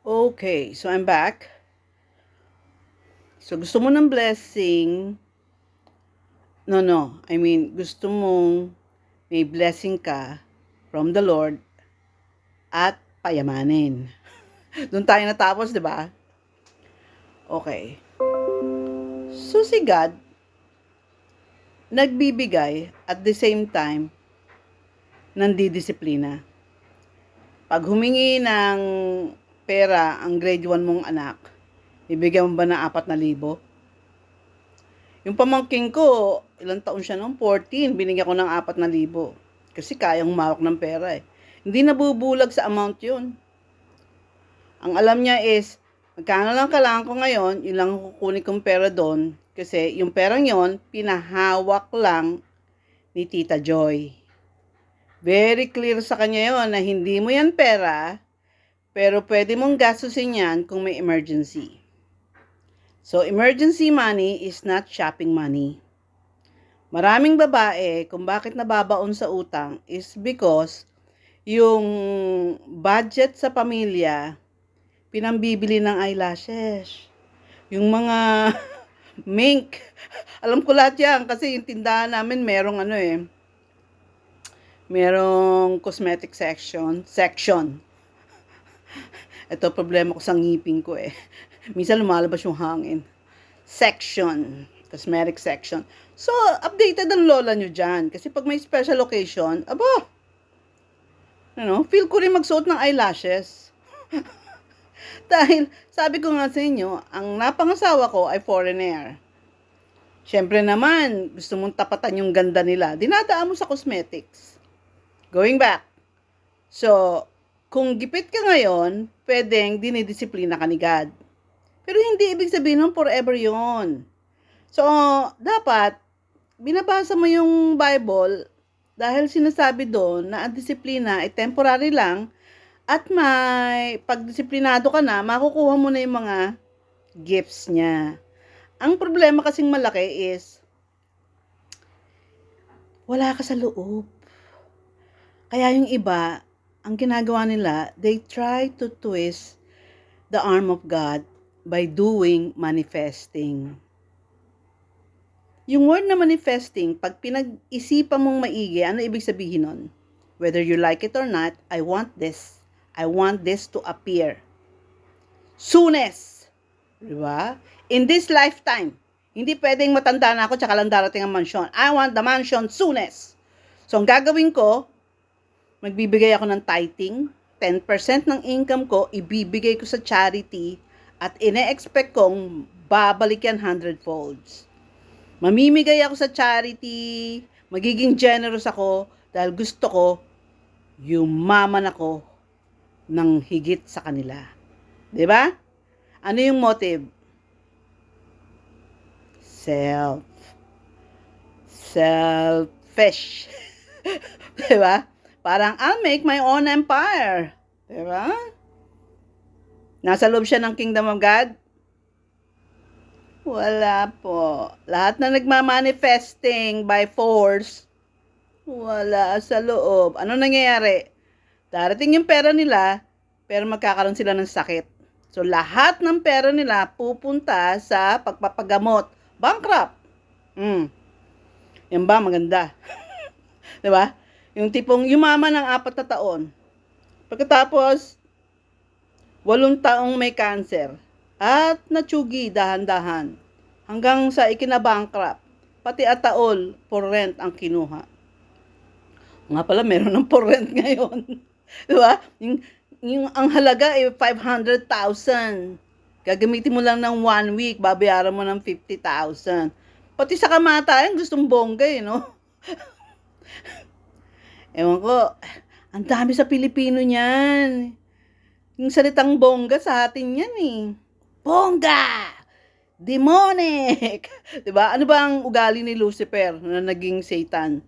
Okay, so I'm back. So gusto mo ng blessing? No. I mean, gusto mong may blessing ka from the Lord at payamanin. Doon tayo natapos, di ba? Okay. So si God, nagbibigay at the same time, nandidisiplina. Pag humingi ng pera ang grade 1 mong anak, ibigyan mo ba ng 4,000? Yung pamangking ko, ilang taon siya noon? 14. Binigyan ko ng 4,000. Kasi kayang humawak ng pera eh. Hindi nabubulag sa amount yun. Ang alam niya is, magkano lang kailangan ko ngayon, yun lang kukunin kong pera doon. Kasi yung perang yon pinahawak lang ni Tita Joy. Very clear sa kanya yon na hindi mo yan pera, pero pwede mong gastusin yan kung may emergency. So, emergency money is not shopping money. Maraming babae, kung bakit nababaon sa utang is because yung budget sa pamilya, pinambibili ng eyelashes. Yung mga mink. Alam ko lahat yan kasi yung tindahan namin merong cosmetic section. Ito problema ko sa ngipin ko eh. Minsan lumalabas yung hangin. Cosmetic section. So, updated ang lola nyo dyan. Kasi pag may special occasion, feel ko rin magsuot ng eyelashes. Dahil, sabi ko nga sa inyo, ang napangasawa ko ay foreigner. Siyempre naman, gusto mong tapatan yung ganda nila. Dinadaan mo sa cosmetics. Going back. So, kung gipit ka ngayon, pwedeng dinidisiplina ka ni God. Pero hindi ibig sabihin nun forever yon. So, dapat, binabasa mo yung Bible dahil sinasabi doon na ang disiplina ay temporary lang at may pagdisiplinado ka na, makukuha mo na yung mga gifts niya. Ang problema kasing malaki is, wala ka sa loob. Kaya yung iba, ang ginagawa nila, they try to twist the arm of God by doing manifesting. Yung word na manifesting, pag pinag-isipan mong maigi, ano ibig sabihin nun? Whether you like it or not, I want this. I want this to appear. Soonest. Diba? In this lifetime. Hindi pwedeng matanda na ako tsaka lang darating ang mansion. I want the mansion soonest. So, ang gagawin ko, magbibigay ako ng tithing. 10% ng income ko, ibibigay ko sa charity at ine-expect kong babalik yan 100 folds. Mamimigay ako sa charity, magiging generous ako dahil gusto ko yumaman ako ng higit sa kanila. 'Di ba? Ano yung motive? Selfish. 'Di ba? Parang I'll make my own empire. 'Di ba? Nasa loob siya ng kingdom of God? Wala po. Lahat na nagmamanifesting by force, wala sa loob. Ano nangyayari? Darating yung pera nila, pero magkakaroon sila ng sakit. So, lahat ng pera nila pupunta sa pagpapagamot. Bankrupt. Yan ba? Maganda. Diba? Yung tipong yumaman ng 4 na taon. Pagkatapos, 8 taong may cancer. At natsugi dahan-dahan. Hanggang sa ikinabankrupt. Pati ataol, for rent ang kinuha. Nga pala, meron ng for rent ngayon. Diba? Yung ang halaga ay 500,000. Gagamitin mo lang ng 1 week, babayaran mo ng 50,000. Pati sa kamatayan, gustong bongga no? Ewan ko, ang dami sa Pilipino niyan. Yung salitang bongga sa atin yan Bongga! Demonic! Diba? Ano ba ang ugali ni Lucifer na naging Satan?